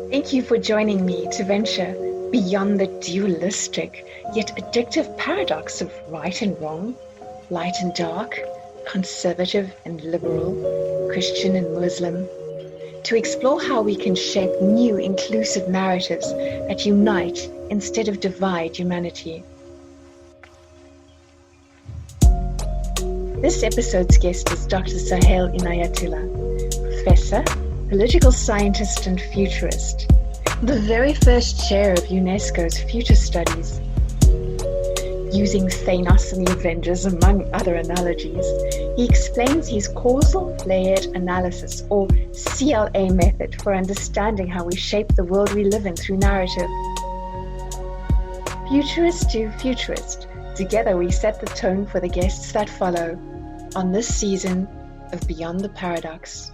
Thank you for joining me to venture beyond the dualistic yet addictive paradox of right and wrong, light and dark, conservative and liberal, Christian and Muslim, to explore how we can shape new inclusive narratives that unite instead of divide humanity. This episode's guest is Dr. Sahel Inayatullah, professor, political scientist and futurist, the very first chair of UNESCO's Future Studies. Using Thanos and the Avengers, among other analogies, he explains his causal layered analysis, or CLA method, for understanding how we shape the world we live in through narrative. Futurist to futurist, together we set the tone for the guests that follow on this season of Beyond the Paradox.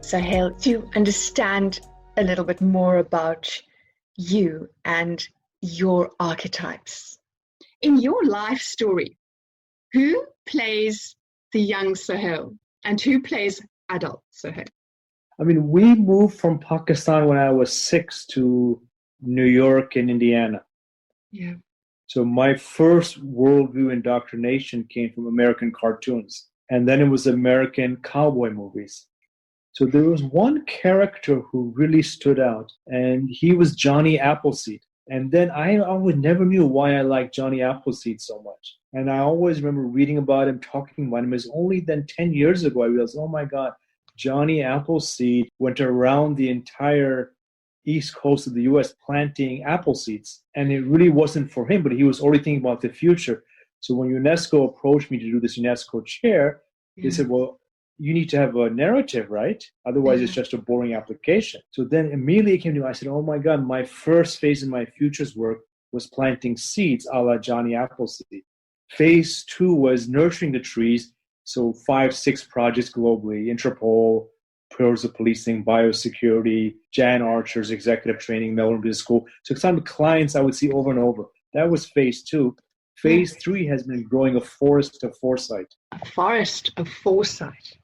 Sahel, to understand a little bit more about you and your archetypes. In your life story, who plays the young Sahel and who plays adult Sahel? I mean, we moved from Pakistan when I was 6 to New York and Indiana. Yeah. So my first worldview indoctrination came from American cartoons. And then it was American cowboy movies. So there was one character who really stood out, and he was Johnny Appleseed. And then I always never knew why I liked Johnny Appleseed so much. And I always remember reading about him, talking about him. It was only then 10 years ago I realized, oh my God, Johnny Appleseed went around the entire east coast of the U.S. planting apple seeds. And it really wasn't for him, but he was already thinking about the future. So when UNESCO approached me to do this UNESCO chair, they said, well, you need to have a narrative, right? Otherwise, it's just a boring application. So then immediately it came to me, I said, oh my God, my first phase in my futures work was planting seeds a la Johnny Appleseed. Phase 2 was nurturing the trees. So 5, 6 projects globally, Interpol, Pillars of Policing, Biosecurity, Jan Archer's executive training, Melbourne Business School. So some clients I would see over and over. That was phase 2. Phase 3 has been growing a forest of foresight. A forest of foresight.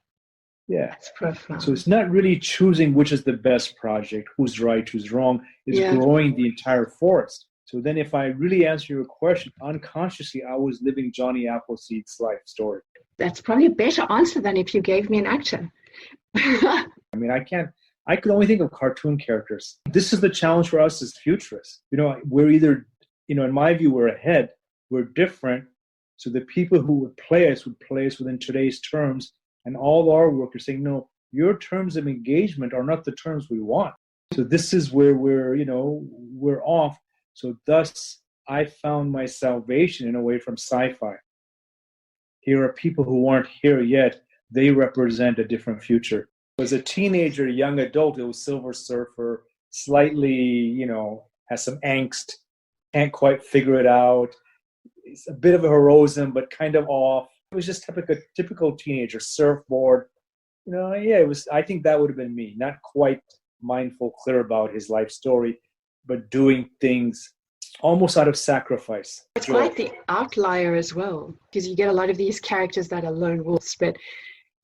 Yeah. That's profound. So it's not really choosing which is the best project, who's right, who's wrong. It's growing the entire forest. So then if I really answer your question, unconsciously, I was living Johnny Appleseed's life story. That's probably a better answer than if you gave me an actor. I mean, I could only think of cartoon characters. This is the challenge for us as futurists. We're either, in my view, we're ahead, we're different. So the people who would play us within today's terms. And all our work is saying, no, your terms of engagement are not the terms we want. So this is where we're off. So thus, I found my salvation in a way from sci-fi. Here are people who aren't here yet. They represent a different future. As a teenager, young adult, it was Silver Surfer, slightly, has some angst, can't quite figure it out. It's a bit of a heroism, but kind of off. It was just a typical teenager, surfboard. It was. I think that would have been me. Not quite mindful, clear about his life story, but doing things almost out of sacrifice. It's quite the outlier as well, because you get a lot of these characters that are lone wolves, but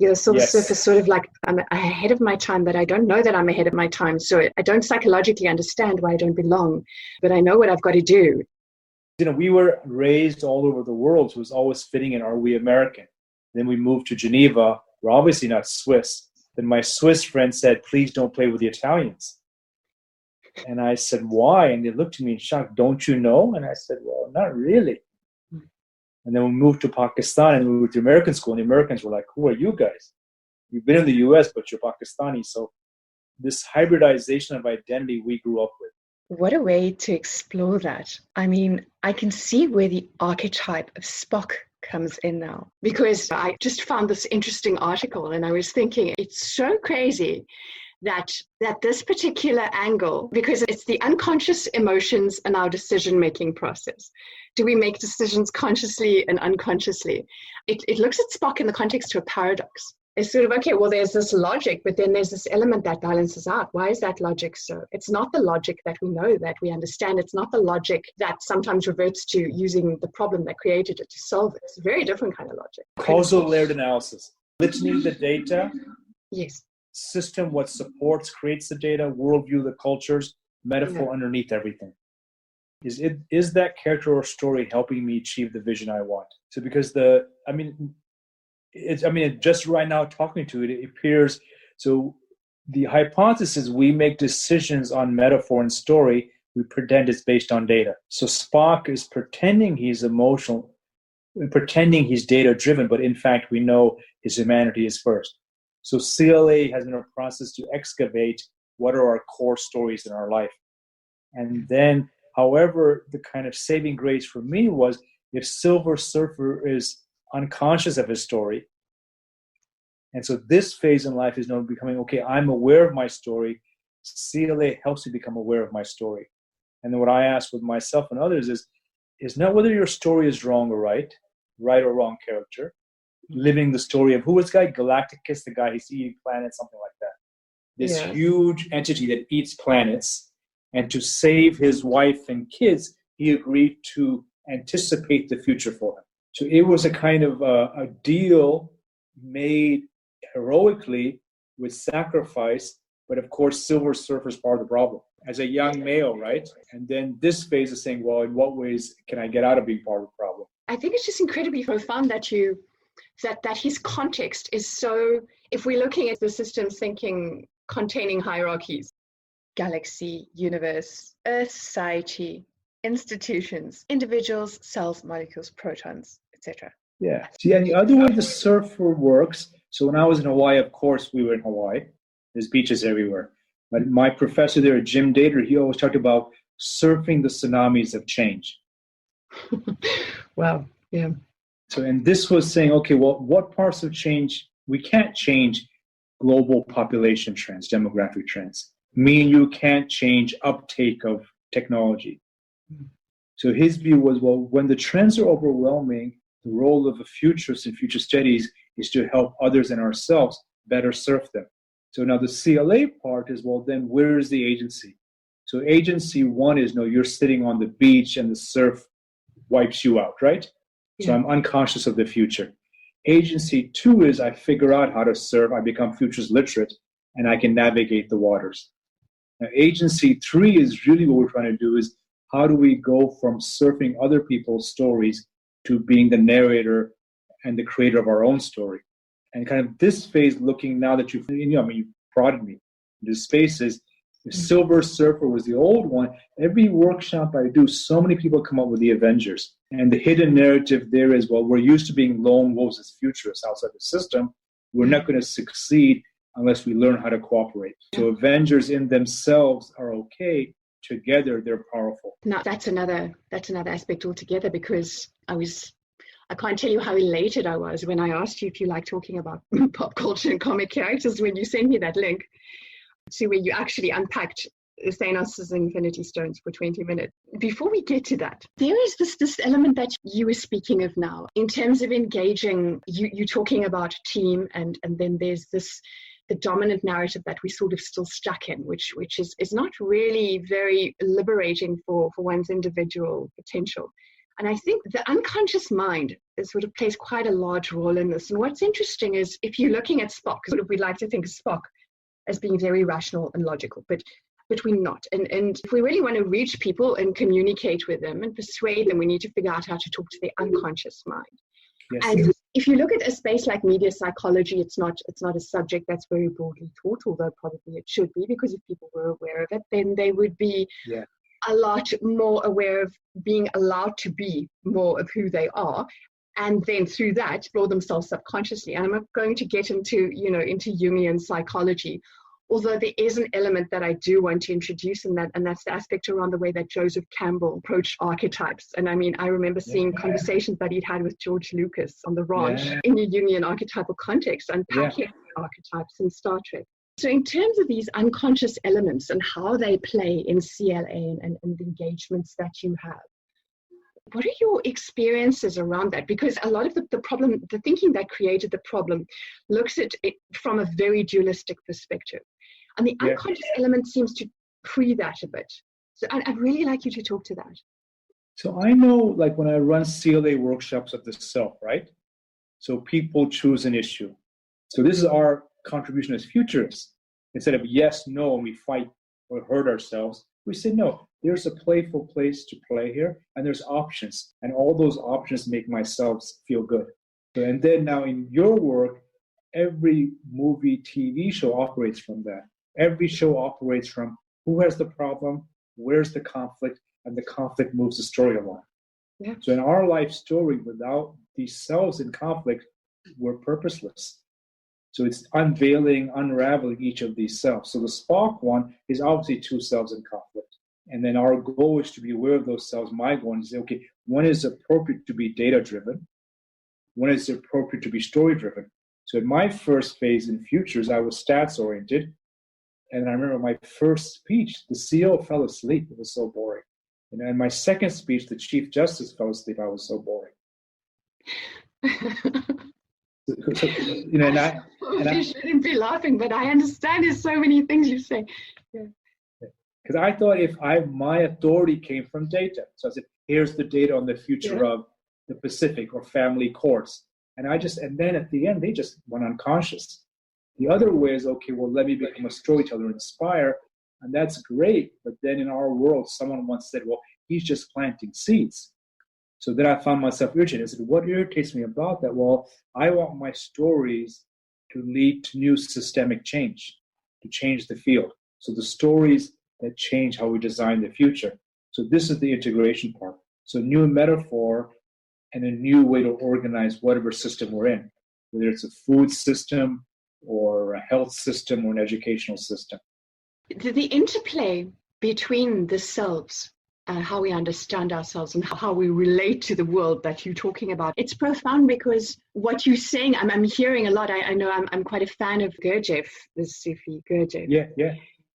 Silver Surfer is sort of like, I'm ahead of my time, but I don't know that I'm ahead of my time. So I don't psychologically understand why I don't belong, but I know what I've got to do. We were raised all over the world, so it was always fitting in, are we American? Then we moved to Geneva. We're obviously not Swiss. Then my Swiss friend said, please don't play with the Italians. And I said, why? And they looked at me in shock, don't you know? And I said, well, not really. And then we moved to Pakistan and we moved to American school, and the Americans were like, who are you guys? You've been in the US, but you're Pakistani. So this hybridization of identity we grew up with. What a way to explore that. I mean, I can see where the archetype of Spock comes in now, because I just found this interesting article and I was thinking, it's so crazy that this particular angle, because it's the unconscious emotions in our decision-making process. Do we make decisions consciously and unconsciously? It looks at Spock in the context of a paradox. It's sort of, okay, well, there's this logic, but then there's this element that balances out. Why is that logic so? It's not the logic that we know, that we understand. It's not the logic that sometimes reverts to using the problem that created it to solve it. It's a very different kind of logic. Causal layered analysis. Litany the data. Yes. system, what supports, creates the data, worldview, the cultures, metaphor underneath everything. Is that character or story helping me achieve the vision I want? So because just right now talking to it, it appears, so the hypothesis, we make decisions on metaphor and story, we pretend it's based on data. So Spock is pretending he's emotional, pretending he's data driven, but in fact we know his humanity is first. So CLA has been a process to excavate what are our core stories in our life. And then, however, the kind of saving grace for me was, if Silver Surfer is unconscious of his story, and so this phase in life is now becoming, okay, I'm aware of my story. CLA helps me become aware of my story. And then what I ask with myself and others is not whether your story is wrong or right or wrong character, living the story of, who was the guy? Galacticus, the guy who's eating planets, something like that. This huge entity that eats planets. And to save his wife and kids, he agreed to anticipate the future for him. So it was a kind of a deal made heroically with sacrifice, but of course, Silver Surfer is part of the problem as a young male, right? And then this phase is saying, well, in what ways can I get out of being part of the problem? I think it's just incredibly profound that his context is so, if we're looking at the systems thinking containing hierarchies, galaxy, universe, Earth, society, institutions, individuals, cells, molecules, protons, etc. Yeah. See, and the other way the surfer works, so when I was in Hawaii, of course, we were in Hawaii. There's beaches everywhere. But my professor there, Jim Dater, he always talked about surfing the tsunamis of change. Wow. Yeah. So, and this was saying, okay, well, what parts of change, we can't change global population trends, demographic trends. Me and you can't change uptake of technology. So his view was, well, when the trends are overwhelming, the role of a futurist in future studies is to help others and ourselves better surf them. So now the CLA part is, well, then where is the agency? So agency one is, no, you're sitting on the beach and the surf wipes you out, right? Yeah. So I'm unconscious of the future. Agency two is, I figure out how to surf, I become futures literate, and I can navigate the waters. Now, agency three is really what we're trying to do is, how do we go from surfing other people's stories to being the narrator and the creator of our own story? And kind of this phase, looking now that you prodded me into spaces, the Silver Surfer was the old one. Every workshop I do, so many people come up with the Avengers. And the hidden narrative there is, well, we're used to being lone wolves as futurists outside the system. We're not going to succeed unless we learn how to cooperate. So Avengers in themselves are okay. Together, they're powerful. Now, that's another aspect altogether, because I can't tell you how elated I was when I asked you if you like talking about pop culture and comic characters when you sent me that link to where you actually unpacked Thanos' Infinity Stones for 20 minutes. Before we get to that, there is this element that you were speaking of now in terms of engaging. You talking about team, and then there's the dominant narrative that we sort of still stuck in, which is not really very liberating for one's individual potential. And I think the unconscious mind sort of plays quite a large role in this. And what's interesting is, if you're looking at Spock, sort of, we'd like to think of Spock as being very rational and logical, but we're not. And if we really want to reach people and communicate with them and persuade them, we need to figure out how to talk to their unconscious mind. Yes. And if you look at a space like media psychology, it's not a subject that's very broadly taught, although probably it should be, because if people were aware of it, then they would be a lot more aware of being allowed to be more of who they are, and then through that explore themselves subconsciously. And I'm not going to get into Jungian psychology, although there is an element that I do want to introduce in that, and that's the aspect around the way that Joseph Campbell approached archetypes. And I mean, I remember seeing conversations that he'd had with George Lucas on the ranch in a Jungian archetypal context, unpacking archetypes in Star Trek. So in terms of these unconscious elements and how they play in CLA and the engagements that you have, what are your experiences around that? Because a lot of the problem, the thinking that created the problem, looks at it from a very dualistic perspective. And the unconscious element seems to pre that a bit. So I'd really like you to talk to that. So I know, like when I run CLA workshops of the self, right? So people choose an issue. So this is our contribution as futurists. Instead of yes, no, and we fight or hurt ourselves, we say, no, there's a playful place to play here, and there's options. And all those options make myself feel good. And then now in your work, every movie, TV show operates from that. Every show operates from who has the problem, where's the conflict, and the conflict moves the story along. Yeah. So in our life story, without these selves in conflict, we're purposeless. So it's unveiling, unraveling each of these selves. So the Spock one is obviously two selves in conflict. And then our goal is to be aware of those selves. My goal is to say, okay, when is it appropriate to be data-driven? When is it appropriate to be story-driven? So in my first phase in Futures, I was stats-oriented. And I remember my first speech, the CEO fell asleep. It was so boring. And in my second speech, the Chief Justice fell asleep. I was so boring. So, you shouldn't be laughing, but I understand there's so many things you say. Yeah. Because I thought if my authority came from data. So I said, here's the data on the future of the Pacific or family courts. And then at the end, they just went unconscious. The other way is, okay, well, let me become a storyteller, inspire, and that's great. But then in our world, someone once said, well, he's just planting seeds. So then I found myself irritated. I said, what irritates me about that? Well, I want my stories to lead to new systemic change, to change the field. So the stories that change how we design the future. So this is the integration part. So new metaphor and a new way to organize whatever system we're in, whether it's a food system or a health system or an educational system. The interplay between the selves, how we understand ourselves and how we relate to the world that you're talking about, it's profound because what you're saying, I'm hearing a lot. I know I'm quite a fan of Gurdjieff, the Sufi Gurdjieff. Yeah.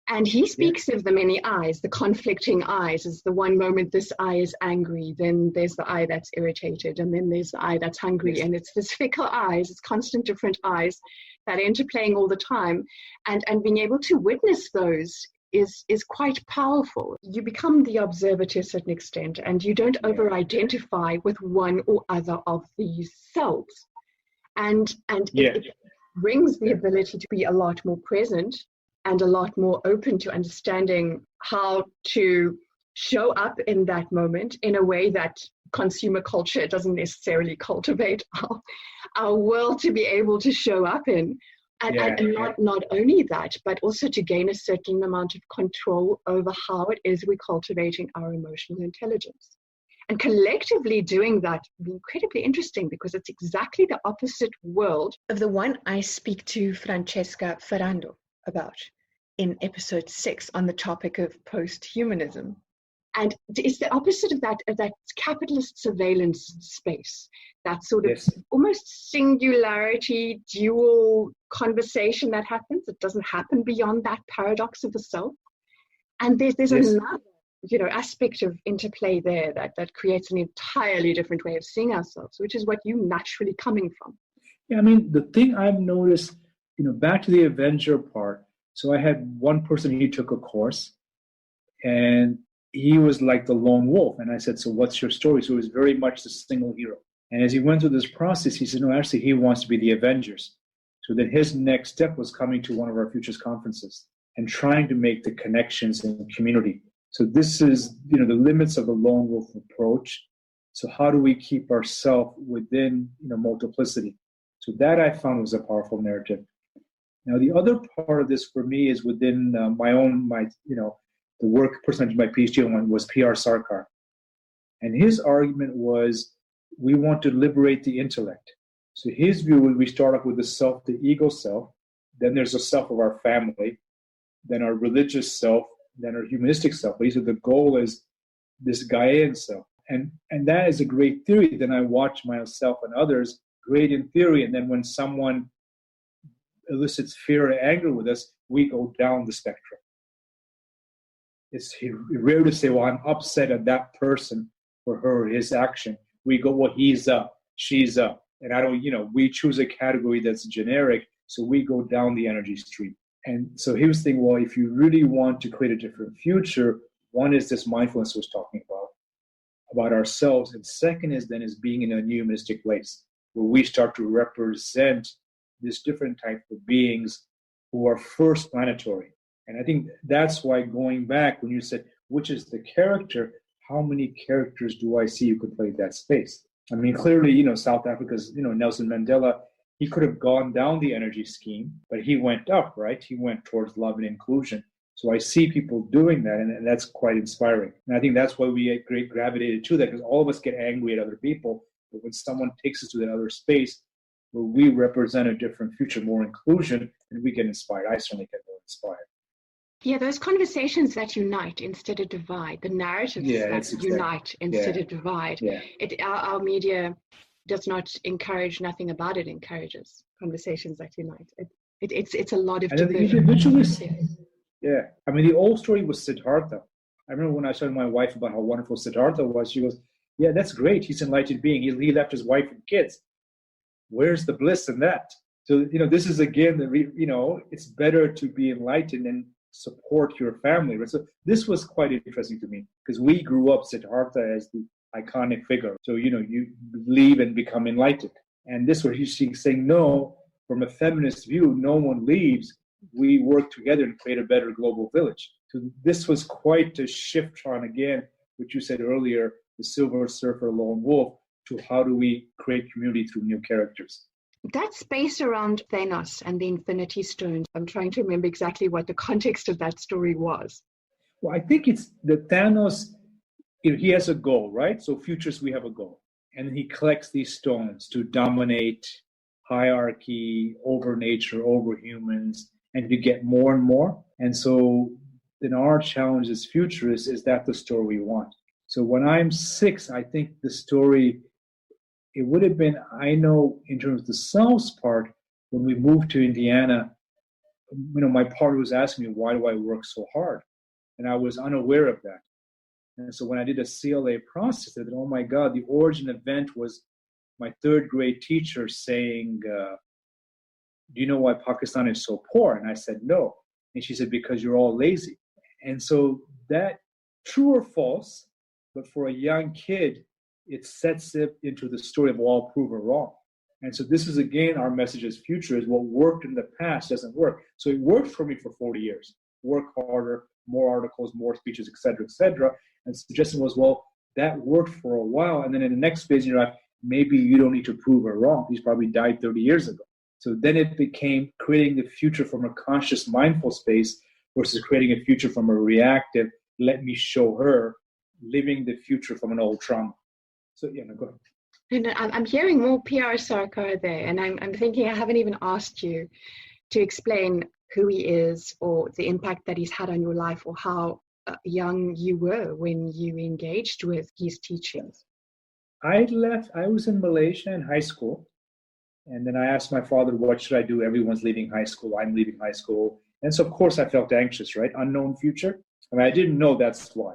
And he speaks of the many eyes, the conflicting eyes. Is the one moment this eye is angry, then there's the eye that's irritated, and then there's the eye that's hungry. And it's this fickle eyes, it's constant different eyes that are interplaying all the time. And being able to witness those is quite powerful. You become the observer to a certain extent, and you don't over-identify with one or other of these selves. And it brings the ability to be a lot more present and a lot more open to understanding how to show up in that moment in a way that consumer culture doesn't necessarily cultivate our will to be able to show up in. And not only that, but also to gain a certain amount of control over how it is we're cultivating our emotional intelligence. And collectively doing that would be incredibly interesting because it's exactly the opposite world of the one I speak to Francesca Ferrando about in episode 6 on the topic of post-humanism. And it's the opposite of that capitalist surveillance space, that sort of almost singularity, dual conversation that happens. It doesn't happen beyond that paradox of the self. And there's another, aspect of interplay there that creates an entirely different way of seeing ourselves, which is what you're naturally coming from. Yeah, I mean, the thing I've noticed, back to the Avenger part. So I had one person, he took a course, and he was like the lone wolf. And I said, so what's your story? So he was very much the single hero. And as he went through this process, he said, no, actually, he wants to be the Avengers. So then his next step was coming to one of our Futures conferences and trying to make the connections in community. So this is, the limits of the lone wolf approach. So how do we keep ourselves within, multiplicity? So that I found was a powerful narrative. Now, the other part of this for me is within the work person I did my PhD on was P.R. Sarkar. And his argument was, we want to liberate the intellect. So his view was we start off with the self, the ego self, then there's a self of our family, then our religious self, then our humanistic self. But he said the goal is this Gaian self. And that is a great theory. Then I watch myself and others, great in theory, and then when someone elicits fear or anger with us, we go down the spectrum. It's rare to say, well, I'm upset at that person for her or his action. We go, well, he's up, she's up. And I don't, we choose a category that's generic, so we go down the energy stream. And so he was thinking, well, if you really want to create a different future, one is this mindfulness was talking about ourselves. And second is being in a humanistic place where we start to represent these different types of beings who are first planetary. And I think that's why, going back, when you said, which is the character, how many characters do I see who could play that space? I mean, clearly, South Africa's, Nelson Mandela, he could have gone down the energy scheme, but he went up, right? He went towards love and inclusion. So I see people doing that, and that's quite inspiring. And I think that's why we gravitated to that, because all of us get angry at other people. But when someone takes us to that other space where we represent a different future, more inclusion, and we get inspired. I certainly get more inspired. Yeah, those conversations that unite instead of divide, the narratives that unite instead of divide. Yeah. Our media does not encourage, nothing about it encourages conversations that unite. It's a lot of division. Yeah. I mean, the old story was Siddhartha. I remember when I told my wife about how wonderful Siddhartha was, she goes, yeah, that's great. He's an enlightened being. He left his wife and kids. Where's the bliss in that? So, this is, again, it's better to be enlightened and support your family. Right? So this was quite interesting to me, because we grew up Siddhartha as the iconic figure. So, you leave and become enlightened. And this was he's saying, no, from a feminist view, no one leaves. We work together and create a better global village. So this was quite a shift on, again, what you said earlier, the Silver Surfer lone wolf, to how do we create community through new characters. That space around Thanos and the Infinity Stones, I'm trying to remember exactly what the context of that story was. Well, I think it's the Thanos, he has a goal, right? So futures, we have a goal. And he collects these stones to dominate hierarchy over nature, over humans, and to get more and more. And so then our challenge as futurists is that the story we want. So when I'm 6, I think the story, it would have been, I know in terms of the selves part, when we moved to Indiana, my partner was asking me, why do I work so hard? And I was unaware of that. And so when I did a CLA process, I said, oh my God, the origin event was my 3rd grade teacher saying, do you know why Pakistan is so poor? And I said, no. And she said, because you're all lazy. And so that, true or false, but for a young kid, it sets it into the story of all proven wrong. And so this is, again, our message as future is what worked in the past doesn't work. So it worked for me for 40 years. Work harder, more articles, more speeches, et cetera, et cetera. And the suggestion was, well, that worked for a while. And then in the next phase in your life, maybe you don't need to prove her wrong. He's probably died 30 years ago. So then it became creating the future from a conscious, mindful space versus creating a future from a reactive, let me show her, living the future from an old trauma. So, go ahead. And I'm hearing more PR Sarkar there, and I'm thinking I haven't even asked you to explain who he is or the impact that he's had on your life or how young you were when you engaged with his teachings. I was in Malaysia in high school, and then I asked my father, what should I do? Everyone's leaving high school. I'm leaving high school. And so, of course, I felt anxious, right? Unknown future. I mean, I didn't know that's why.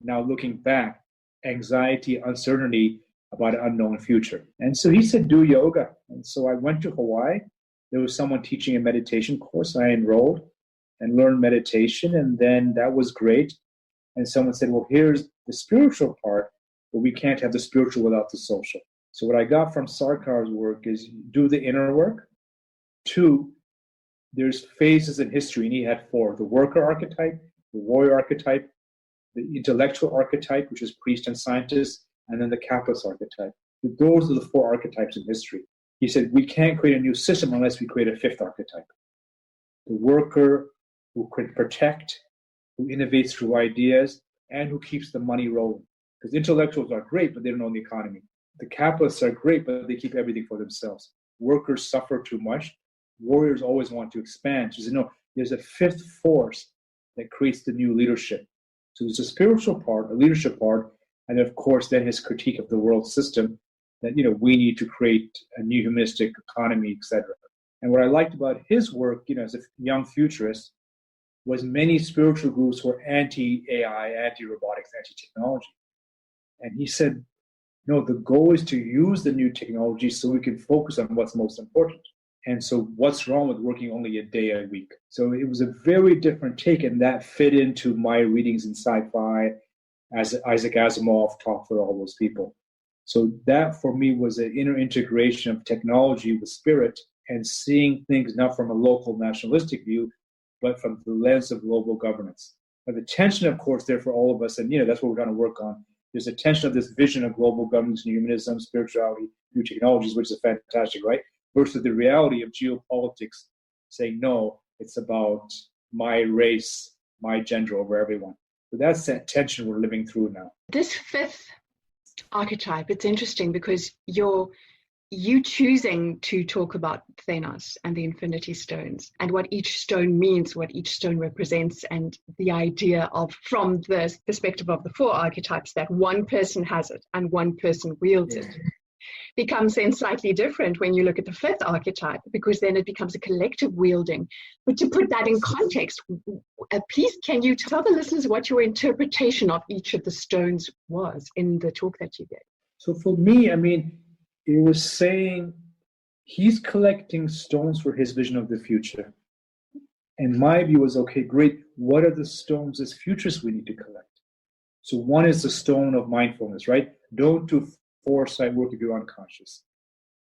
Now, looking back, anxiety, uncertainty about an unknown future. And so he said, do yoga. And so I went to Hawaii. There was someone teaching a meditation course. I enrolled and learned meditation. And then that was great. And someone said, well, here's the spiritual part, but we can't have the spiritual without the social. So what I got from Sarkar's work is do the inner work. 2, there's phases in history, and he had 4. The worker archetype, the warrior archetype, the intellectual archetype, which is priest and scientist, and then the capitalist archetype. Those are the 4 archetypes in history. He said, we can't create a new system unless we create a 5th archetype. The worker who can protect, who innovates through ideas, and who keeps the money rolling. Because intellectuals are great, but they don't own the economy. The capitalists are great, but they keep everything for themselves. Workers suffer too much. Warriors always want to expand. So, there's a 5th force that creates the new leadership. So there's a spiritual part, a leadership part, and of course, then his critique of the world system that, we need to create a new humanistic economy, etc. And what I liked about his work, as a young futurist, was many spiritual groups were anti-AI, anti-robotics, anti-technology. And he said, no, the goal is to use the new technology so we can focus on what's most important. And so what's wrong with working only a day a week? So it was a very different take, and that fit into my readings in sci-fi, as Isaac Asimov talked for all those people. So that for me was an inner integration of technology with spirit and seeing things not from a local nationalistic view, but from the lens of global governance. Now, the tension, of course, there for all of us, and that's what we're trying to work on. There's a tension of this vision of global governance, humanism, spirituality, new technologies, which is fantastic, right? Versus the reality of geopolitics saying, no, it's about my race, my gender over everyone. So that's that tension we're living through now. This fifth archetype, it's interesting because you choosing to talk about Thanos and the Infinity Stones and what each stone means, what each stone represents, and the idea of, from the perspective of the four archetypes, that one person has it and one person wields it, becomes then slightly different when you look at the fifth archetype, because then it becomes a collective wielding. But to put that in context, please, can you tell the listeners what your interpretation of each of the stones was in the talk that you gave? So for me, it was saying he's collecting stones for his vision of the future. And my view was, okay, great. What are the stones as futures we need to collect? So one is the stone of mindfulness, right? Don't do foresight work if you're unconscious,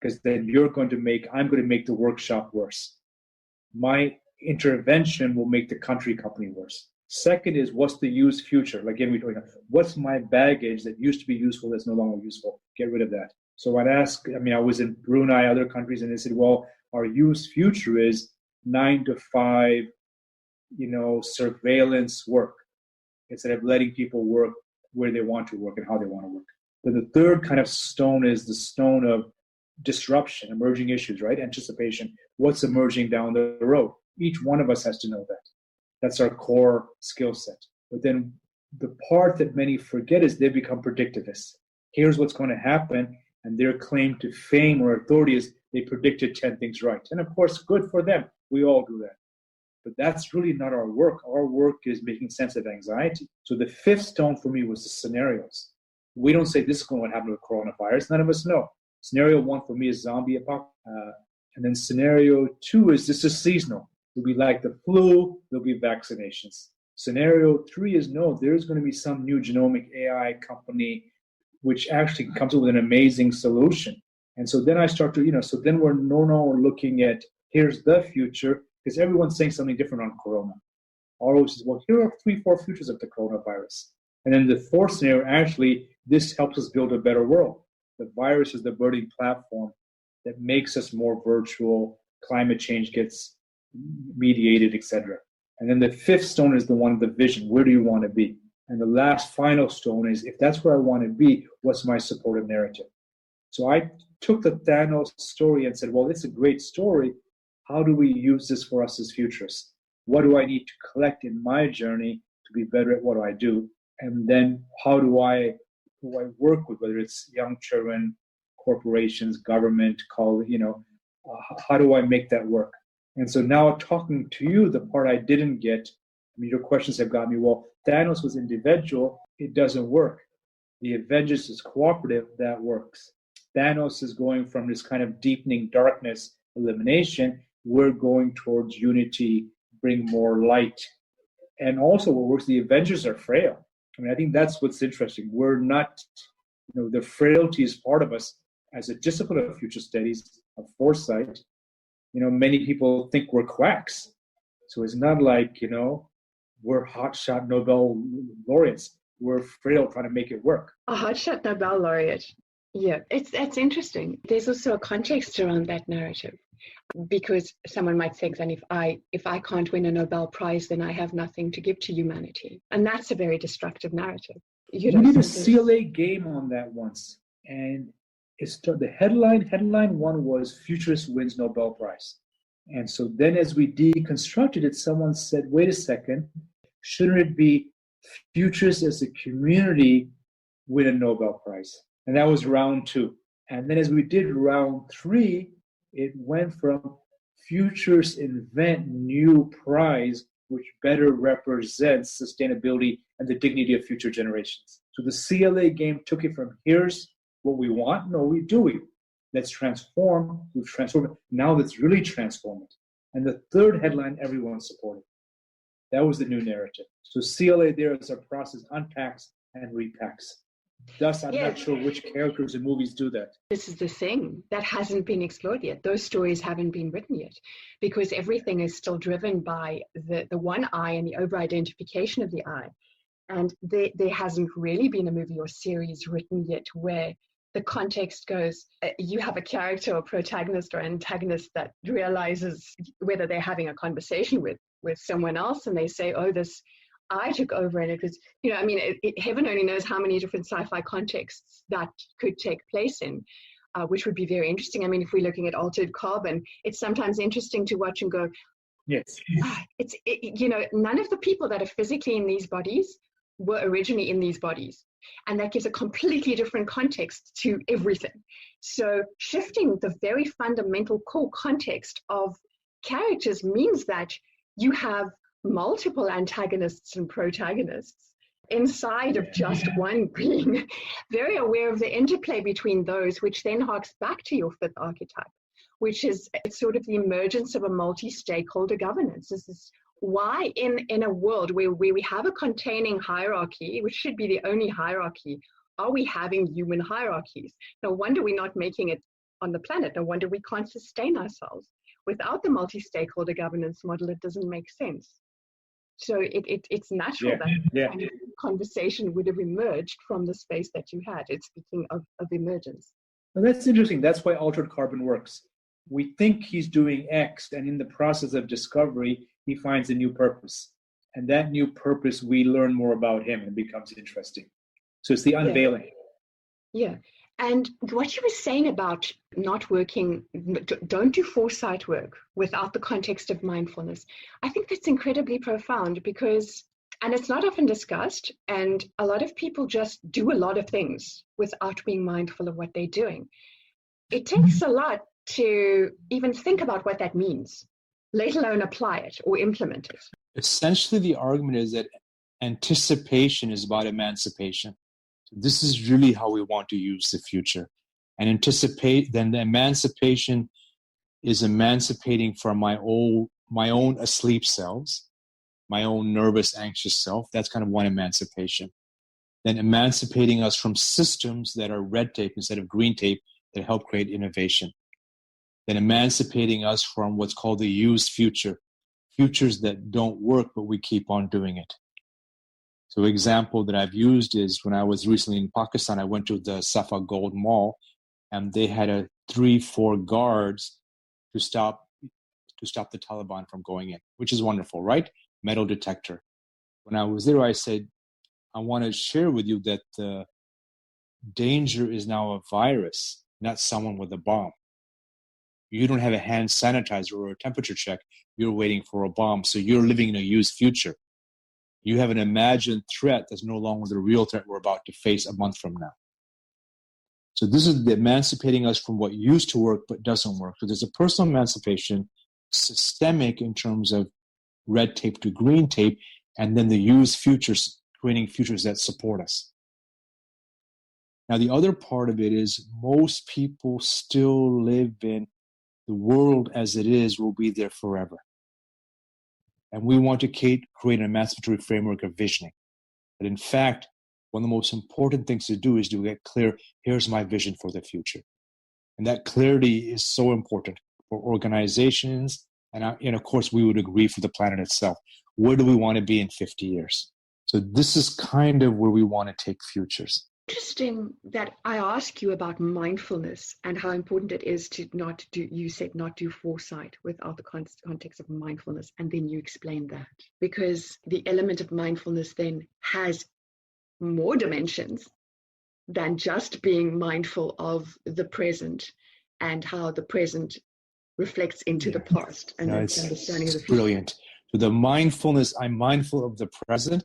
because then I'm going to make the workshop worse. My intervention will make the company worse. Second is, what's the use future? Like, again, what's my baggage that used to be useful that's no longer useful? Get rid of that. So I'd ask, I was in Brunei, other countries, and they said, well, our use future is 9 to 5, surveillance work, instead of letting people work where they want to work and how they want to work. But the third kind of stone is the stone of disruption, emerging issues, right? Anticipation, what's emerging down the road. Each one of us has to know that. That's our core skill set. But then the part that many forget is they become predictivists. Here's what's going to happen. And their claim to fame or authority is they predicted 10 things right. And of course, good for them. We all do that. But that's really not our work. Our work is making sense of anxiety. So the fifth stone for me was the scenarios. We don't say this is going to happen with coronavirus. None of us know. Scenario 1 for me is zombie apocalypse. And then scenario 2 is this is seasonal. It'll be like the flu, there'll be vaccinations. Scenario 3 is no, there's going to be some new genomic AI company which actually comes up with an amazing solution. And so then I start to, so then we're no longer looking at here's the future, because everyone's saying something different on corona. Always is, well, here are 3-4 futures of the coronavirus. And then the fourth scenario, actually, this helps us build a better world. The virus is the burning platform that makes us more virtual, climate change gets mediated, etc. And then the fifth stone is the one of the vision. Where do you want to be? And the last final stone is, if that's where I want to be, what's my supportive narrative? So I took the Thanos story and said, well, it's a great story. How do we use this for us as futurists? What do I need to collect in my journey to be better at what I do? And then how do I work with, whether it's young children, corporations, government, how do I make that work? And so now talking to you, the part I didn't get, your questions have got me, well, Thanos was individual, it doesn't work. The Avengers is cooperative, that works. Thanos is going from this kind of deepening darkness, elimination, we're going towards unity, bring more light. And also what works, the Avengers are frail. I think that's what's interesting. We're not, the frailty is part of us as a discipline of future studies, of foresight. Many people think we're quacks. So it's not like, we're hotshot Nobel laureates. We're frail trying to make it work. A hotshot Nobel laureate. Yeah, that's interesting. There's also a context around that narrative, because someone might think that if I can't win a Nobel Prize, then I have nothing to give to humanity. And that's a very destructive narrative. We did a CLA game on that once. And the headline one was Futurist Wins Nobel Prize. And so then as we deconstructed it, someone said, wait a second, shouldn't it be futurists as a community win a Nobel Prize? And that was round 2. And then as we did round 3, it went from futurists invent new prize, which better represents sustainability and the dignity of future generations. So the CLA game took it from here's what we want. No, we do it. Let's transform. We've transformed it. Now let's really transform it. And the third headline, everyone supported. That was the new narrative. So CLA there is a process, unpacks and repacks. Thus, I'm Yeah, not sure which characters in movies do that. this is the thing that hasn't been explored yet. Those stories haven't been written yet because everything is still driven by the one eye and the over-identification of the eye. And there hasn't really been a movie or series written yet where the context goes, you have a character or protagonist or antagonist that realizes whether they're having a conversation with someone else and they say, oh, this I took over, and it was, I mean, heaven only knows how many different sci-fi contexts that could take place in, which would be very interesting. I mean, if we're looking at Altered Carbon, it's sometimes interesting to watch and go, yes, none of the people that are physically in these bodies were originally in these bodies. And that gives a completely different context to everything. So shifting the very fundamental core context of characters means that you have multiple antagonists and protagonists inside of just one being, very aware of the interplay between those, which then harks back to your fifth archetype, which is sort of the emergence of a multi-stakeholder governance. This is why in a world where we have a containing hierarchy, which should be the only hierarchy, are we having human hierarchies? No wonder we're not making it on the planet. No wonder we can't sustain ourselves. Without the multi-stakeholder governance model, it doesn't make sense. So it's natural that kind of conversation would have emerged from the space that you had. It's speaking of emergence. Well, that's interesting. That's why Altered Carbon works. We think he's doing X, and in the process of discovery, he finds a new purpose. And that new purpose, we learn more about him and becomes interesting. So it's the unveiling. Yeah. And what you were saying about not working, don't do foresight work without the context of mindfulness. I think that's incredibly profound because, and it's not often discussed, and a lot of people just do a lot of things without being mindful of what they're doing. It takes a lot to even think about what that means, let alone apply it or implement it. Essentially, the argument is that anticipation is about emancipation. This is really how we want to use the future. And anticipate, then the emancipation is emancipating from my own asleep selves, my own nervous, anxious self. That's kind of one emancipation. Then emancipating us from systems that are red tape instead of green tape that help create innovation. Then emancipating us from what's called the used future, futures that don't work, but we keep on doing it. So an example that I've used is when I was recently in Pakistan, I went to the Safa Gold Mall, and they had 3-4 guards to stop the Taliban from going in, which is wonderful, right? Metal detector. When I was there, I said, I want to share with you that the danger is now a virus, not someone with a bomb. You don't have a hand sanitizer or a temperature check. You're waiting for a bomb. So you're living in a used future. You have an imagined threat that's no longer the real threat we're about to face a month from now. So this is the emancipating us from what used to work but doesn't work. So there's a personal emancipation, systemic in terms of red tape to green tape, and then the used futures, creating futures that support us. Now, the other part of it is most people still live in the world as it is will be there forever. And we want to create an emancipatory framework of visioning. But in fact, one of the most important things to do is to get clear, here's my vision for the future. And that clarity is so important for organizations. And of course, we would agree for the planet itself. Where do we want to be in 50 years? So this is kind of where we want to take futures. Interesting that I ask you about mindfulness and how important it is to not do, you said not do foresight without the context of mindfulness, and then you explained that. Because the element of mindfulness then has more dimensions than just being mindful of the present and how the present reflects into the past and the understanding of the future. Brilliant. So the mindfulness, I'm mindful of the present,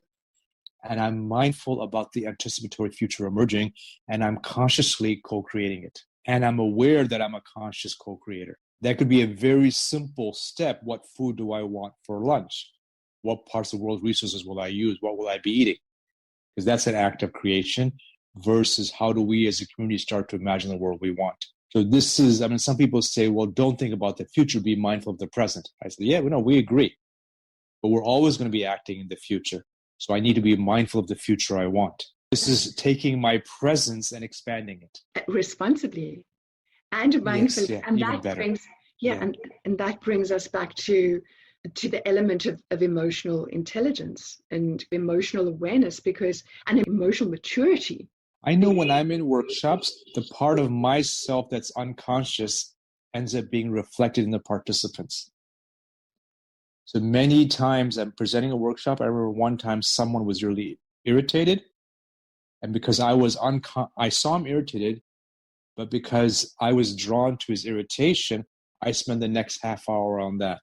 and I'm mindful about the anticipatory future emerging, and I'm consciously co-creating it. And I'm aware that I'm a conscious co-creator. That could be a very simple step. What food do I want for lunch? What parts of the world's resources will I use? What will I be eating? Because that's an act of creation versus how do we as a community start to imagine the world we want. So this is, some people say, well, don't think about the future, be mindful of the present. I say, yeah, we agree. But we're always going to be acting in the future. So I need to be mindful of the future I want. This is taking my presence and expanding it. Responsibly and mindfully. Yes, yeah, And even that better. brings, and that brings us back to the element of emotional intelligence and emotional awareness, and emotional maturity. I know when I'm in workshops, the part of myself that's unconscious ends up being reflected in the participants. So many times I'm presenting a workshop. I remember one time someone was really irritated, and because I saw him irritated, but because I was drawn to his irritation, I spent the next half hour on that.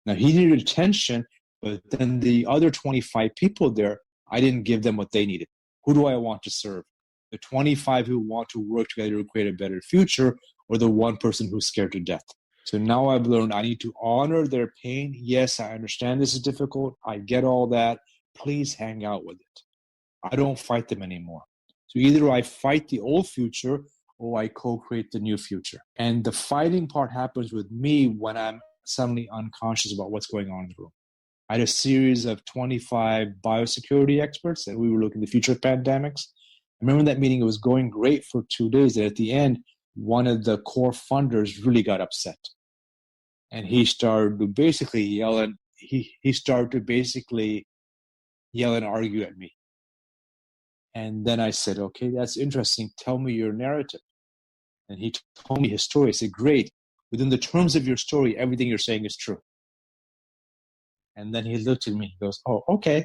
Now he needed attention, but then the other 25 people there, I didn't give them what they needed. Who do I want to serve? The 25 who want to work together to create a better future, or the one person who's scared to death? So now I've learned I need to honor their pain. Yes, I understand this is difficult. I get all that. Please hang out with it. I don't fight them anymore. So either I fight the old future or I co-create the new future. And the fighting part happens with me when I'm suddenly unconscious about what's going on in the room. I had a series of 25 biosecurity experts, and we were looking at the future of pandemics. I remember that meeting, it was going great for 2 days, and at the end, one of the core funders really got upset. And he started to basically yell and argue at me. And then I said, okay, that's interesting. Tell me your narrative. And he told me his story. I said, great. Within the terms of your story, everything you're saying is true. And then he looked at me. He goes, oh, okay.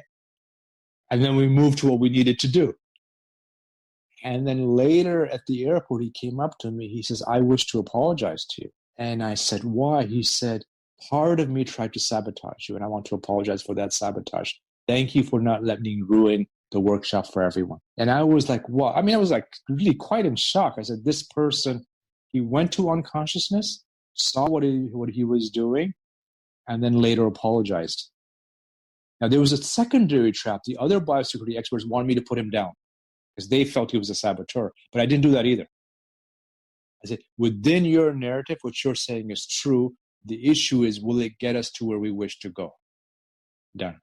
And then we moved to what we needed to do. And then later at the airport, he came up to me. He says, I wish to apologize to you. And I said, why? He said, part of me tried to sabotage you, and I want to apologize for that sabotage. Thank you for not letting me ruin the workshop for everyone. And I was like, what? I mean, I was like really quite in shock. I said, this person, he went to unconsciousness, saw what he was doing, and then later apologized. Now, there was a secondary trap. The other biosecurity experts wanted me to put him down because they felt he was a saboteur, but I didn't do that either. I said, within your narrative, what you're saying is true. The issue is, will it get us to where we wish to go? Done.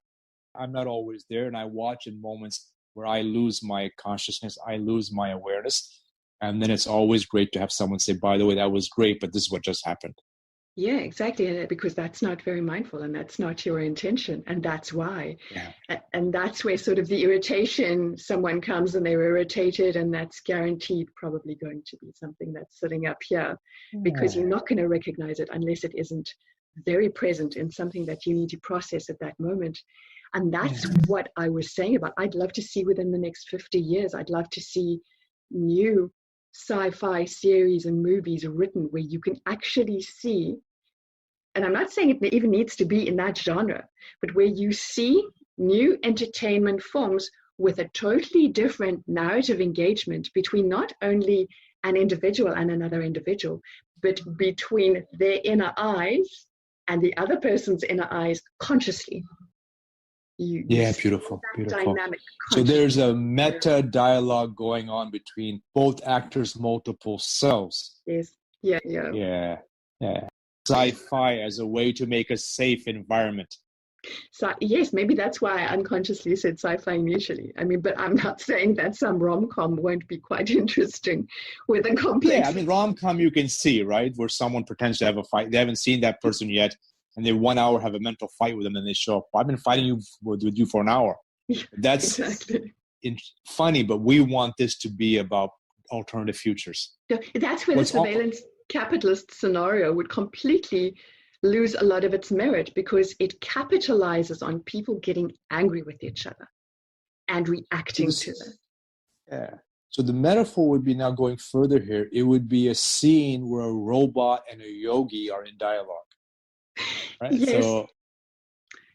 I'm not always there, and I watch in moments where I lose my consciousness, I lose my awareness, and then it's always great to have someone say, by the way, that was great, but this is what just happened. Yeah, exactly. Because that's not very mindful, and that's not your intention, and that's why. Yeah. And that's where sort of the irritation, someone comes and they're irritated, and that's guaranteed probably going to be something that's sitting up here, because you're not going to recognize it unless it isn't very present in something that you need to process at that moment. And that's what I was saying about, I'd love to see within the next 50 years, I'd love to see new sci-fi series and movies written where you can actually see, and I'm not saying it even needs to be in that genre, but where you see new entertainment forms with a totally different narrative engagement between not only an individual and another individual, but between their inner eyes and the other person's inner eyes consciously. Beautiful. So there's a meta dialogue going on between both actors' multiple selves. Yes. Yeah. Sci-fi as a way to make a safe environment. So yes, maybe that's why I unconsciously said sci-fi initially. I mean, but I'm not saying that some rom-com won't be quite interesting with a complex. Yeah, I mean, rom-com you can see, right, where someone pretends to have a fight. They haven't seen that person yet, and they 1 hour have a mental fight with them, and they show up. I've been fighting with you for an hour. That's exactly funny, but we want this to be about alternative futures. That's where the surveillance capitalist scenario would completely lose a lot of its merit, because it capitalizes on people getting angry with each other and reacting to them. Yeah. So the metaphor would be, now going further here, it would be a scene where a robot and a yogi are in dialogue. Right? Yes. So,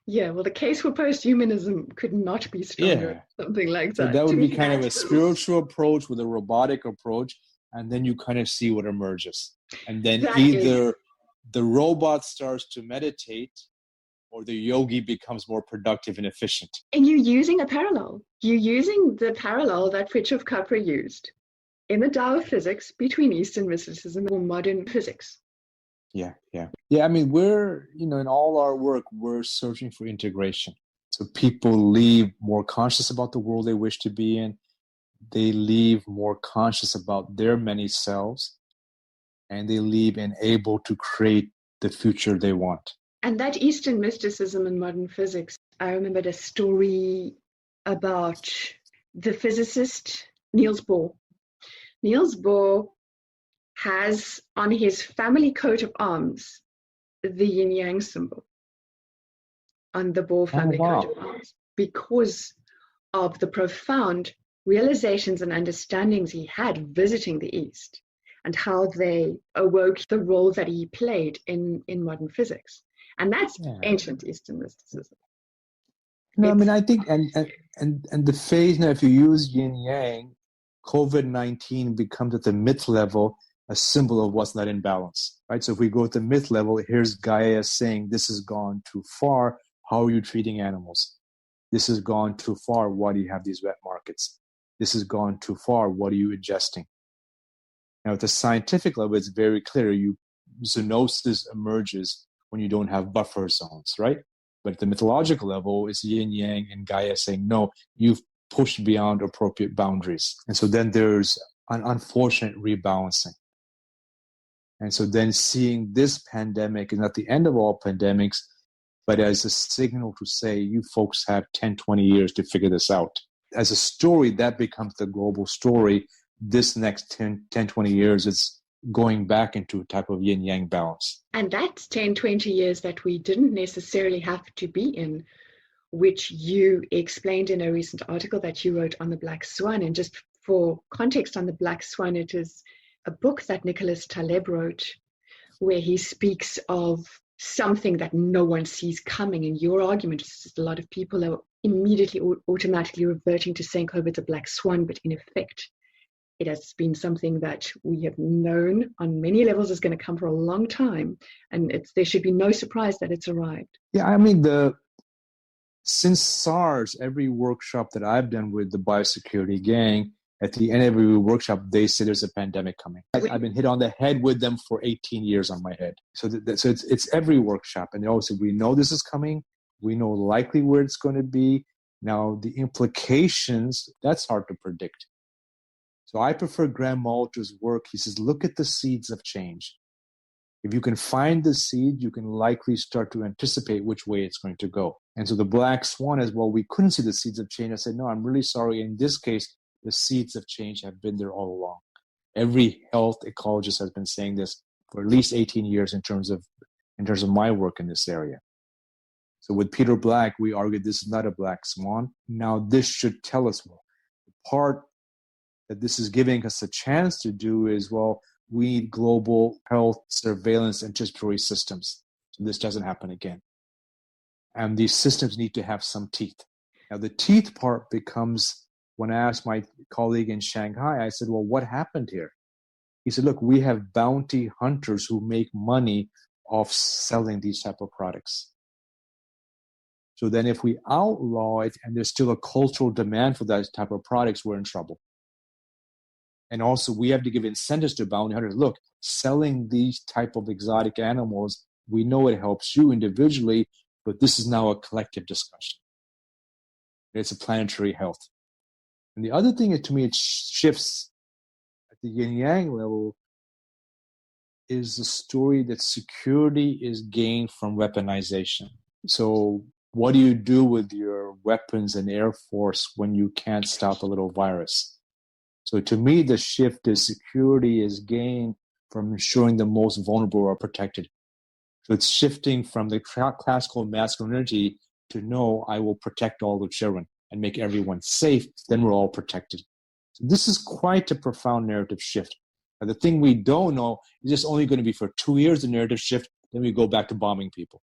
yeah, well, the case for posthumanism could not be stronger. Something like that. So that would be kind of a spiritual approach with a robotic approach, and then you kind of see what emerges. And then either the robot starts to meditate, or the yogi becomes more productive and efficient. And you're using a parallel. You're using the parallel that Fritjof Capra used in the Tao of physics between Eastern mysticism and modern physics. Yeah. I mean, we're, in all our work, we're searching for integration. So people leave more conscious about the world they wish to be in. they leave more conscious about their many selves, and they leave and able to create the future they want. And that Eastern mysticism in modern physics, I remembered a story about the physicist Niels Bohr. Niels Bohr has on his family coat of arms the yin-yang symbol on the Bohr family coat of arms because of the profound realizations and understandings he had visiting the East and how they awoke the role that he played in modern physics. And that's ancient Eastern mysticism. No, I mean, I think, and the phase now, if you use yin yang, COVID-19 becomes at the myth level a symbol of what's not in balance, right? So if we go at the myth level, here's Gaia saying, this has gone too far. How are you treating animals? This has gone too far. Why do you have these wet markets? This has gone too far. What are you ingesting? Now, at the scientific level, it's very clear. Zoonosis emerges when you don't have buffer zones, right? But at the mythological level, it's yin yang and Gaia saying, no, you've pushed beyond appropriate boundaries. And so then there's an unfortunate rebalancing. And so then seeing this pandemic is not the end of all pandemics, but as a signal to say, you folks have 10, 20 years to figure this out. As a story, that becomes the global story. This next 10, 20 years, it's going back into a type of yin-yang balance. And that's 10, 20 years that we didn't necessarily have to be in, which you explained in a recent article that you wrote on the Black Swan. And just for context on the Black Swan, it is a book that Nicholas Taleb wrote where he speaks of something that no one sees coming. And your argument is just a lot of people are immediately automatically reverting to saying COVID's a black swan, but in effect, it has been something that we have known on many levels is going to come for a long time. And there should be no surprise that it's arrived. Yeah, I mean, since SARS, every workshop that I've done with the biosecurity gang, at the end of every workshop, they say there's a pandemic coming. I've been hit on the head with them for 18 years on my head. So it's every workshop. And they always say, we know this is coming. We know likely where it's going to be. Now, the implications, that's hard to predict. So I prefer Graham Malter's work. He says, look at the seeds of change. If you can find the seed, you can likely start to anticipate which way it's going to go. And so the Black Swan is, well, we couldn't see the seeds of change. I said, no, I'm really sorry. In this case, the seeds of change have been there all along. Every health ecologist has been saying this for at least 18 years in terms of my work in this area. So with Peter Black, we argued this is not a black swan. Now this should tell us, well, the part that this is giving us a chance to do is, well, we need global health surveillance anticipatory systems. So this doesn't happen again. And these systems need to have some teeth. Now the teeth part becomes, when I asked my colleague in Shanghai, I said, well, what happened here? He said, look, we have bounty hunters who make money off selling these type of products. So then if we outlaw it and there's still a cultural demand for that type of products, we're in trouble. And also we have to give incentives to bounty hunters. Look, selling these type of exotic animals, we know it helps you individually, but this is now a collective discussion. It's a planetary health. And the other thing, to me, it shifts at the yin-yang level is the story that security is gained from weaponization. So what do you do with your weapons and air force when you can't stop a little virus? So to me, the shift is security is gained from ensuring the most vulnerable are protected. So it's shifting from the classical masculine energy to no, I will protect all the children and make everyone safe, then we're all protected. So this is quite a profound narrative shift. And the thing we don't know is this only going to be for 2 years, the narrative shift, then we go back to bombing people.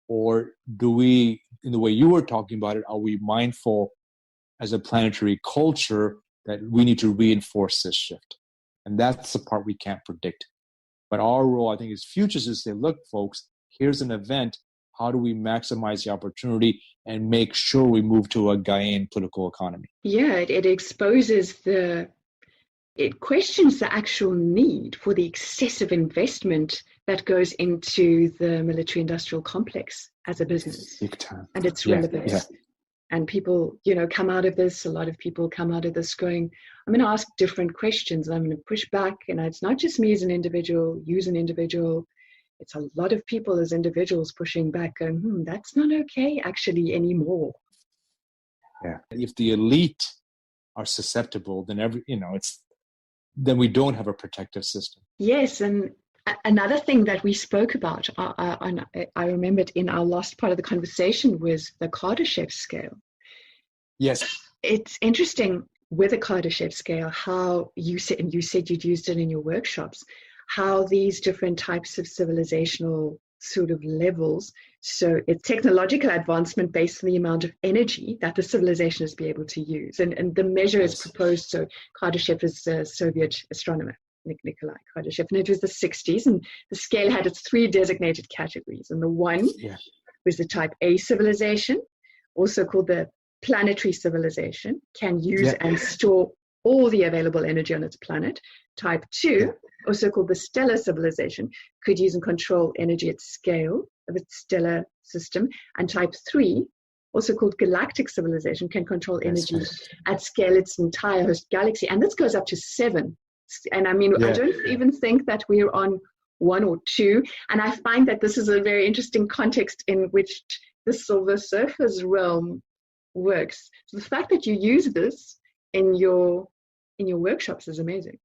Or do we, in the way you were talking about it, are we mindful as a planetary culture that we need to reinforce this shift? And that's the part we can't predict. But our role, I think, as futures is to say, look, folks, here's an event. How do we maximize the opportunity and make sure we move to a Gaian political economy? Yeah, it exposes it questions the actual need for the excessive investment that goes into the military-industrial complex as a business. Big time. And its relevance. Yeah. And people, come out of this, a lot of people come out of this going, I'm going to ask different questions. I'm going to push back. And it's not just me as an individual, you as an individual. It's a lot of people as individuals pushing back going, that's not okay actually anymore. Yeah. If the elite are susceptible, then then we don't have a protective system. Yes. And another thing that we spoke about, I remembered in our last part of the conversation, was the Kardashev Scale. Yes. It's interesting with the Kardashev Scale, how you said you'd used it in your workshops, how these different types of civilizational sort of levels, so it's technological advancement based on the amount of energy that the civilization is be able to use. And the measure is proposed, so Kardashev is a Soviet astronomer, Nikolai Kardashev, and it was the 60s, and the scale had its 3 designated categories, and the one was the type A civilization, also called the planetary civilization, can use and store all the available energy on its planet. Type 2, also called the stellar civilization, could use and control energy at scale of its stellar system. And type 3, also called galactic civilization, can control energy at scale its entire host galaxy. And this goes up to 7. And I mean, I don't even think that we're on 1 or 2. And I find that this is a very interesting context in which the Silver Surfer's realm works. So the fact that you use this in your workshops is amazing.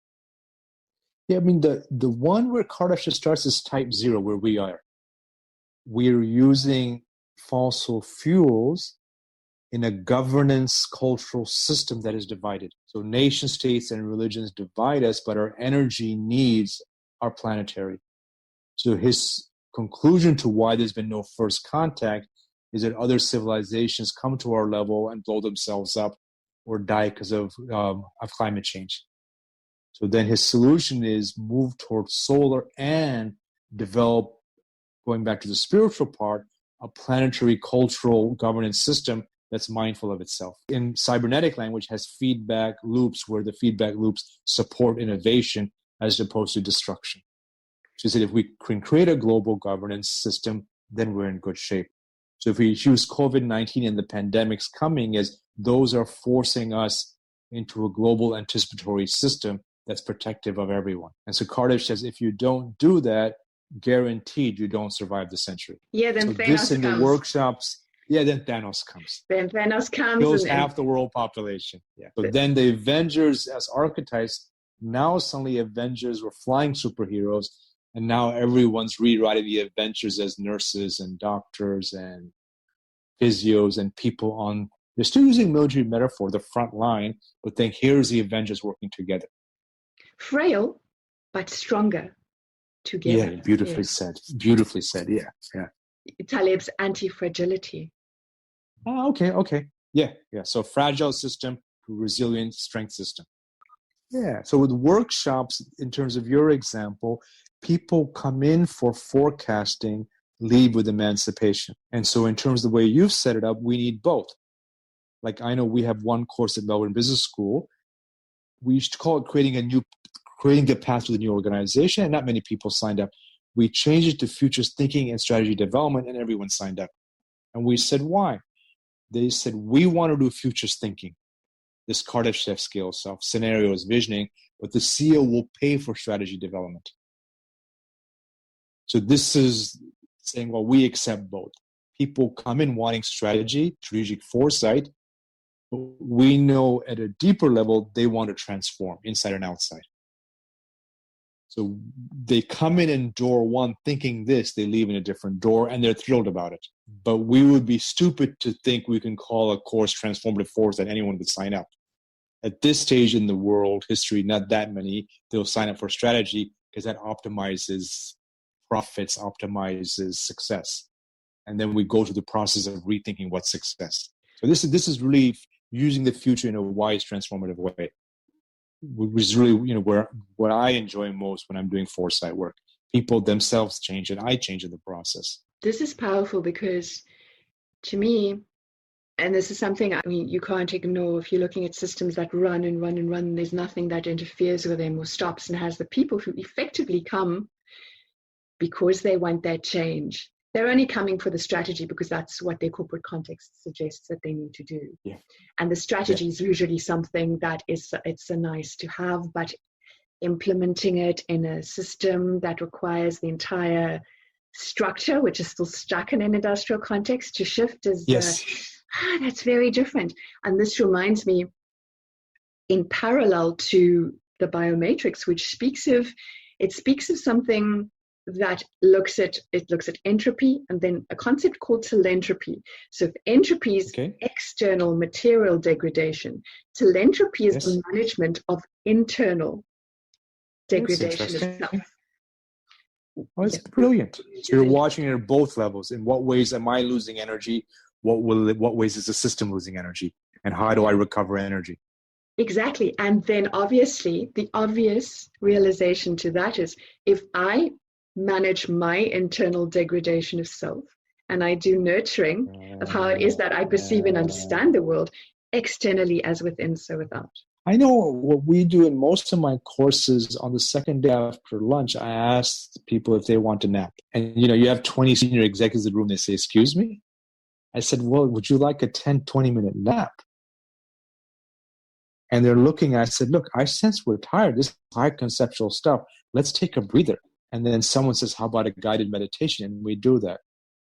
Yeah, I mean, the one where Kardashev starts is type 0, where we are. We're using fossil fuels in a governance cultural system that is divided. So nation states and religions divide us, but our energy needs are planetary. So his conclusion to why there's been no first contact is that other civilizations come to our level and blow themselves up or die because of climate change. So then his solution is move towards solar and develop, going back to the spiritual part, a planetary cultural governance system that's mindful of itself. In cybernetic language, has feedback loops where the feedback loops support innovation as opposed to destruction. So he said if we can create a global governance system, then we're in good shape. So if we use COVID-19 and the pandemics coming, as those are forcing us into a global anticipatory system that's protective of everyone. And so Kardashev says, if you don't do that, guaranteed you don't survive the century. Yeah, then so Thanos this in comes. The workshops, then Thanos comes. Then Thanos comes. Kills half the world population. Yeah. But then the Avengers as archetypes, now suddenly Avengers were flying superheroes, and now everyone's rewriting the Avengers as nurses and doctors and physios and people on, they're still using military metaphor, the front line, but then here's the Avengers working together. Frail, but stronger together. Yeah, beautifully said. Beautifully said, yeah. Taleb's anti-fragility. Oh, okay. Yeah. So fragile system, resilient strength system. Yeah. So with workshops, in terms of your example, people come in for forecasting, leave with emancipation. And so in terms of the way you've set it up, we need both. Like I know we have one course at Melbourne Business School. We used to call it creating a path to the new organization, and not many people signed up. We changed it to futures thinking and strategy development, and everyone signed up. And we said, why? They said, we want to do futures thinking, this Kardashev Scale stuff, scenarios, visioning, but the CEO will pay for strategy development. So this is saying, well, we accept both. People come in wanting strategy, strategic foresight, but we know at a deeper level, they want to transform inside and outside. So they come in door 1 thinking this, they leave in a different door, and they're thrilled about it. But we would be stupid to think we can call a course transformative force that anyone would sign up. At this stage in the world history, not that many, they'll sign up for strategy because that optimizes profits, optimizes success. And then we go to the process of rethinking what's success. So this is really using the future in a wise, transformative way. Which is really, where what I enjoy most when I'm doing foresight work. People themselves change and I change in the process. This is powerful because to me, and this is something, you can't ignore if you're looking at systems that run and run and run, there's nothing that interferes with them or stops and has the people who effectively come because they want that change. They're only coming for the strategy because that's what their corporate context suggests that they need to do. Yeah. And the strategy is usually something that it's a nice to have, but implementing it in a system that requires the entire structure, which is still stuck in an industrial context, to shift is that's very different. And this reminds me, in parallel to the biomatrix, which speaks of something that looks at entropy, and then a concept called telentropy. So if entropy is external material degradation, telentropy is the management of internal degradation itself. Oh, it's brilliant. So you're watching it at both levels. In what ways am I losing energy? What ways is the system losing energy? And how do I recover energy? Exactly. And then obviously the obvious realization to that is, if I manage my internal degradation of self and I do nurturing of how it is that I perceive and understand the world, externally as within, so without. I know what we do in most of my courses. On the second day after lunch, I ask people if they want to nap. And, you have 20 senior executives in the room. They say, excuse me? I said, well, would you like a 10, 20-minute nap? And they're looking, I said, look, I sense we're tired. This is high conceptual stuff. Let's take a breather. And then someone says, how about a guided meditation? And we do that.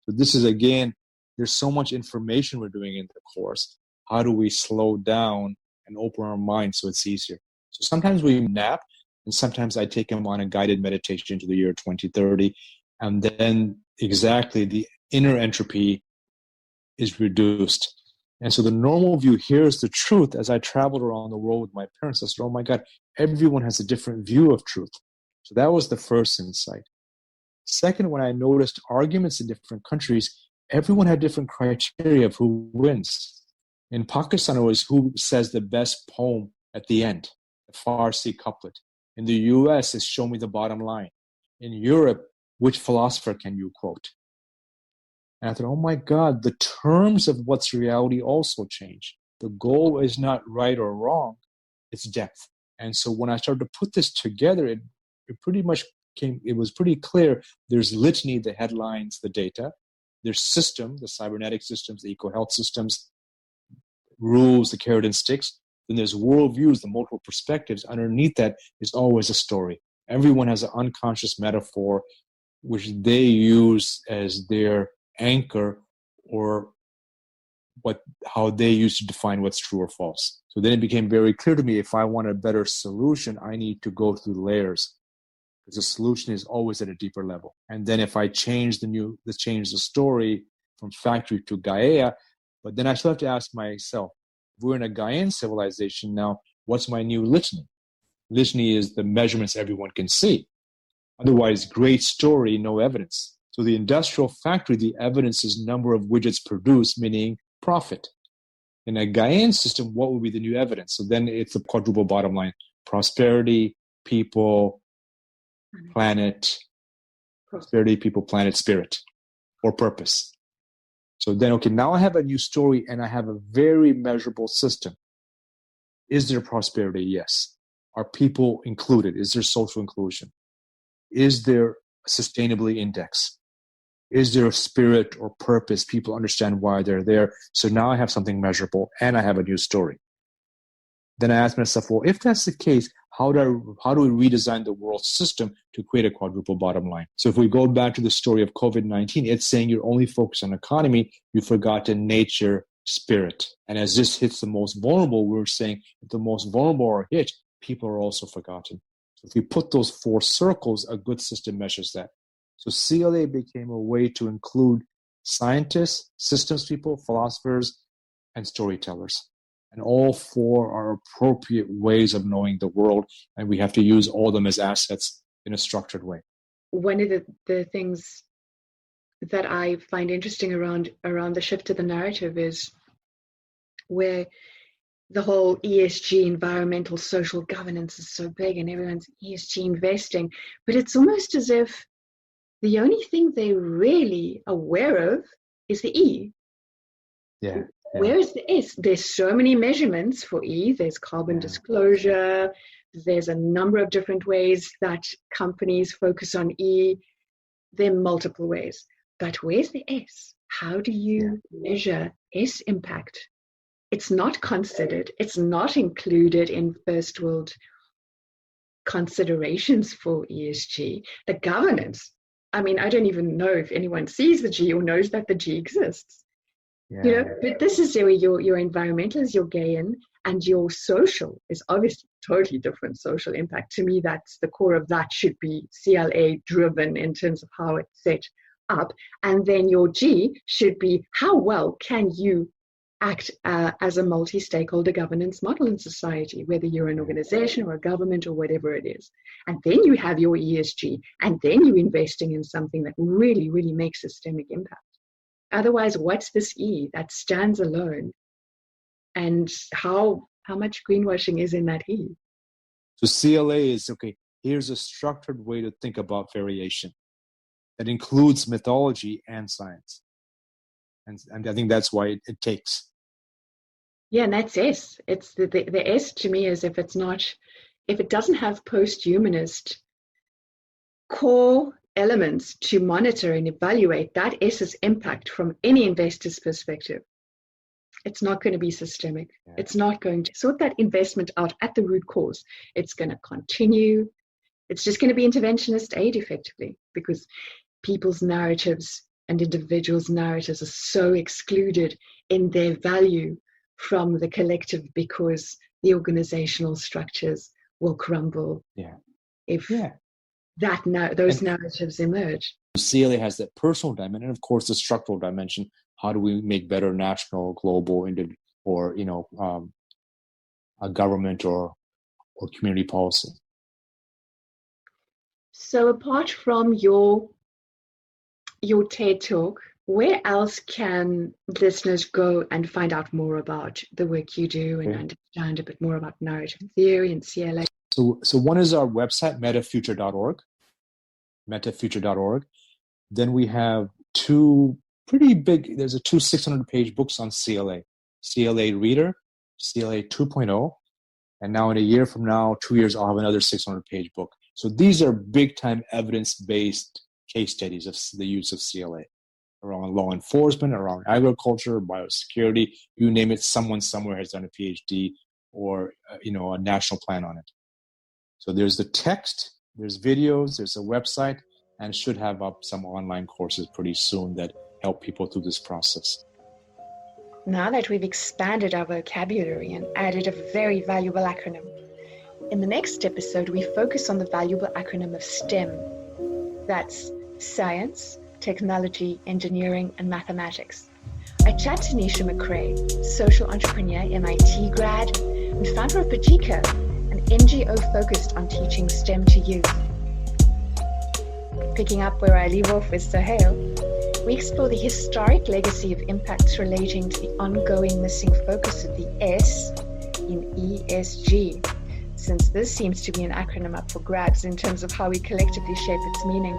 So this is, again, there's so much information we're doing in the course. How do we slow down and open our minds so it's easier? So sometimes we nap, and sometimes I take them on a guided meditation to the year 2030. And then exactly the inner entropy is reduced. And so the normal view, here's the truth. As I traveled around the world with my parents, I said, oh my God, everyone has a different view of truth. So that was the first insight. Second, when I noticed arguments in different countries, everyone had different criteria of who wins. In Pakistan, it was who says the best poem at the end, the Farsi couplet. In the US, it's show me the bottom line. In Europe, which philosopher can you quote? And I thought, oh my God, the terms of what's reality also change. The goal is not right or wrong, it's depth. And so when I started to put this together, it pretty much it was pretty clear. There's litany, the headlines, the data. There's system, the cybernetic systems, the eco-health systems, rules, the carrot and sticks. Then there's worldviews, the multiple perspectives. Underneath that is always a story. Everyone has an unconscious metaphor which they use as their anchor, or how they used to define what's true or false. So then it became very clear to me, if I want a better solution, I need to go through layers, because the solution is always at a deeper level. And then if I change the story from factory to Gaia, but then I still have to ask myself, if we're in a Gaian civilization now, what's my new litany? Litany is the measurements everyone can see. Otherwise, great story, no evidence. So the industrial factory, the evidence is number of widgets produced, meaning profit. In a Gaian system, what would be the new evidence? So then it's a quadruple bottom line: prosperity, people, planet, prosperity, people, planet, spirit, or purpose. So then, okay, now I have a new story and I have a very measurable system. Is there prosperity? Yes. Are people included? Is there social inclusion? Is there sustainability index? Is there a spirit or purpose? People understand why they're there. So now I have something measurable and I have a new story. Then I ask myself, well, if that's the case, how do we redesign the world system to create a quadruple bottom line? So if we go back to the story of COVID-19, it's saying you're only focused on economy, you've forgotten nature, spirit. And as this hits the most vulnerable, we're saying if the most vulnerable are hit, people are also forgotten. So if you put those four circles, a good system measures that. So CLA became a way to include scientists, systems people, philosophers, and storytellers. And all four are appropriate ways of knowing the world, and we have to use all of them as assets in a structured way. One of the things that I find interesting around the shift to the narrative is where the whole ESG, environmental, social governance, is so big and everyone's ESG investing, but it's almost as if the only thing they're really aware of is the E. Yeah. Where is the S? There's so many measurements for E. There's carbon disclosure. There's a number of different ways that companies focus on E. There are multiple ways. But where's the S? How do you measure S impact? It's not considered. It's not included in first world considerations for ESG. The governance, I mean, I don't even know if anyone sees the G or knows that the G exists. Yeah. But this is where your environmental is your gain, and your social is obviously totally different social impact. To me, that's the core of that should be CLA driven in terms of how it's set up. And then your G should be how well can you act as a multi-stakeholder governance model in society, whether you're an organization or a government or whatever it is. And then you have your ESG, and then you're investing in something that really, really makes systemic impact. Otherwise, what's this E that stands alone? And how much greenwashing is in that E? So CLA is, okay, here's a structured way to think about variation that includes mythology and science. And I think that's why it takes. Yeah, and that's S. It's the S to me is if it doesn't have post-humanist core elements to monitor and evaluate that S's impact from any investor's perspective, it's not going to be systemic. Yeah. It's not going to sort that investment out at the root cause. It's going to continue. It's just going to be interventionist aid effectively, because people's narratives and individuals' narratives are so excluded in their value from the collective because the organizational structures will crumble if those narratives emerge. CLA has that personal dimension, and of course the structural dimension. How do we make better national, global, or a government or community policy? So apart from your TED Talk, where else can listeners go and find out more about the work you do and understand a bit more about narrative theory and CLA? So one is our website, metafuture.org. Then we have two pretty big, there's two 600-page books on CLA. CLA Reader, CLA 2.0, and now in a year from now, 2 years, I'll have another 600-page book. So these are big-time evidence-based case studies of the use of CLA around law enforcement, around agriculture, biosecurity, you name it, someone somewhere has done a PhD or a national plan on it. So there's the text, there's videos, there's a website, and should have up some online courses pretty soon that help people through this process. Now that we've expanded our vocabulary and added a very valuable acronym, in the next episode, we focus on the valuable acronym of STEM. That's science, technology, engineering, and mathematics. I chat to Nisha McRae, social entrepreneur, MIT grad, and founder of Pajika, an NGO focused on teaching STEM to youth. Picking up where I leave off with Sohail, we explore the historic legacy of impacts relating to the ongoing missing focus of the S in ESG, since this seems to be an acronym up for grabs in terms of how we collectively shape its meaning.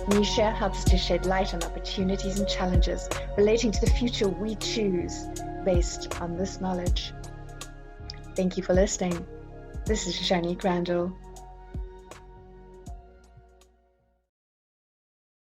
Nisha helps to shed light on opportunities and challenges relating to the future we choose based on this knowledge. Thank you for listening. This is Shani Crandall.